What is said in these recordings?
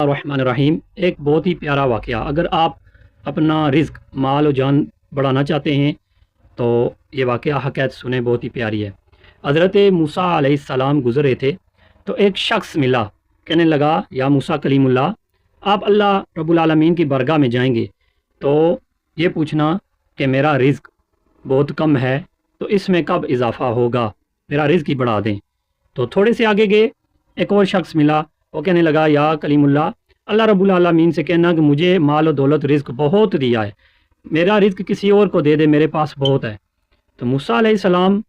الرحمن الرحیم ایک بہت ہی پیارا واقعہ۔ اگر آپ اپنا رزق مال و جان بڑھانا چاہتے ہیں تو یہ واقعہ حقیقت سنیں، بہت ہی پیاری ہے۔ حضرت موسیٰ علیہ السلام گزر رہے تھے تو ایک شخص ملا، کہنے لگا یا موسیٰ کلیم اللہ، آپ اللہ رب العالمین کی بارگاہ میں جائیں گے تو یہ پوچھنا کہ میرا رزق بہت کم ہے تو اس میں کب اضافہ ہوگا، میرا رزق ہی بڑھا دیں۔ تو تھوڑے سے آگے گئے، ایک اور شخص ملا، وہ کہنے لگا یا کلیم اللہ، اللہ رب العالمین سے کہنا کہ مجھے مال و دولت رزق بہت دیا ہے، میرا رزق کسی اور کو دے دے، میرے پاس بہت ہے۔ تو موسیٰ علیہ السلام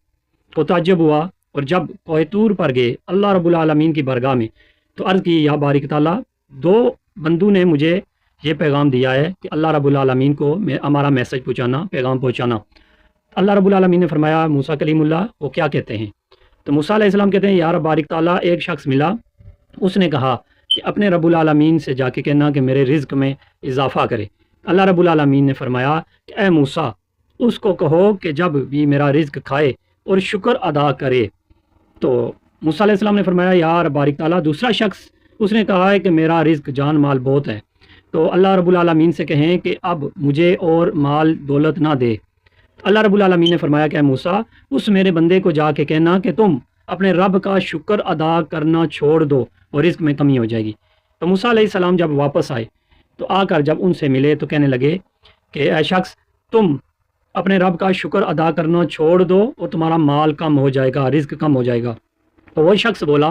کو تعجب ہوا، اور جب کوہ طور پر گئے اللہ رب العالمین کی بارگاہ میں تو عرض کی یا بارک تعالیٰ، دو بندوں نے مجھے یہ پیغام دیا ہے کہ اللہ رب العالمین کو ہمارا میسج پہنچانا، پیغام پہنچانا۔ اللہ رب العالمین نے فرمایا موسیٰ کلیم اللہ وہ کیا کہتے ہیں؟ تو موسیٰ علیہ السلام کہتے ہیں یا رب بارک تعالیٰ، ایک شخص ملا، اس نے کہا کہ اپنے رب العالمین سے جا کے کہنا کہ میرے رزق میں اضافہ کرے۔ اللہ رب العالمین نے فرمایا کہ اے موسیٰ، اس کو کہو کہ جب بھی میرا رزق کھائے اور شکر ادا کرے۔ تو موسیٰ علیہ السلام نے فرمایا یا رب بارک تعالیٰ، دوسرا شخص اس نے کہا ہے کہ میرا رزق جان مال بہت ہے، تو اللہ رب العالمین سے کہیں کہ اب مجھے اور مال دولت نہ دے۔ اللہ رب العالمین نے فرمایا کہ اے موسیٰ، اس میرے بندے کو جا کے کہنا کہ تم اپنے رب کا شکر ادا کرنا چھوڑ دو اور رزق میں کمی ہو جائے گی۔ تو موسیٰ علیہ السلام جب واپس آئے تو آ کر جب ان سے ملے تو کہنے لگے کہ اے شخص، تم اپنے رب کا شکر ادا کرنا چھوڑ دو اور تمہارا مال کم ہو جائے گا، رزق کم ہو جائے گا۔ تو وہ شخص بولا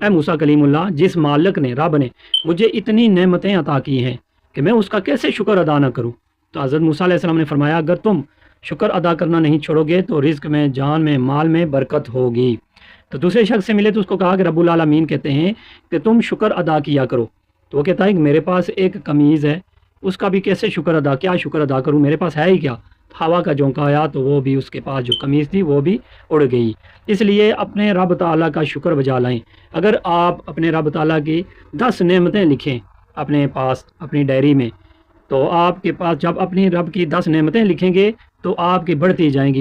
اے موسیٰ کلیم اللہ، جس مالک نے، رب نے مجھے اتنی نعمتیں عطا کی ہیں کہ میں اس کا کیسے شکر ادا نہ کروں؟ تو حضرت موسیٰ علیہ السلام نے فرمایا اگر تم شکر ادا کرنا نہیں چھوڑو گے تو رزق میں، جان میں، مال میں برکت ہوگی۔ تو دوسرے شخص سے ملے تو اس کو کہا کہ رب العالمین کہتے ہیں کہ تم شکر ادا کیا کرو۔ تو وہ کہتا ہے کہ میرے پاس ایک قمیض ہے، اس کا بھی کیسے شکر ادا، کیا شکر ادا کروں، میرے پاس ہے ہی کیا۔ ہوا کا جھونکا آیا تو وہ بھی، اس کے پاس جو قمیض تھی وہ بھی اڑ گئی۔ اس لیے اپنے رب تعالیٰ کا شکر بجا لائیں۔ اگر آپ اپنے رب تعالیٰ کی 10 نعمتیں لکھیں اپنے پاس اپنی ڈائری میں، تو آپ کے پاس جب اپنی رب کی 10 نعمتیں لکھیں گے تو آپ کی بڑھتی جائیں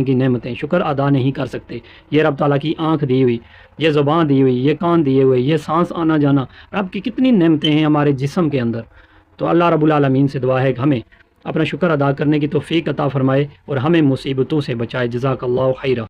گی نعمتیں، شکر ادا نہیں کر سکتے۔ یہ رب تعالیٰ کی آنکھ دی ہوئی، یہ زبان دی ہوئی، یہ کان دیے ہوئے، یہ سانس آنا جانا، رب کی کتنی نعمتیں ہیں ہمارے جسم کے اندر۔ تو اللہ رب العالمین سے دعا ہے کہ ہمیں اپنا شکر ادا کرنے کی توفیق عطا فرمائے اور ہمیں مصیبتوں سے بچائے۔ جزاک اللہ خیرہ۔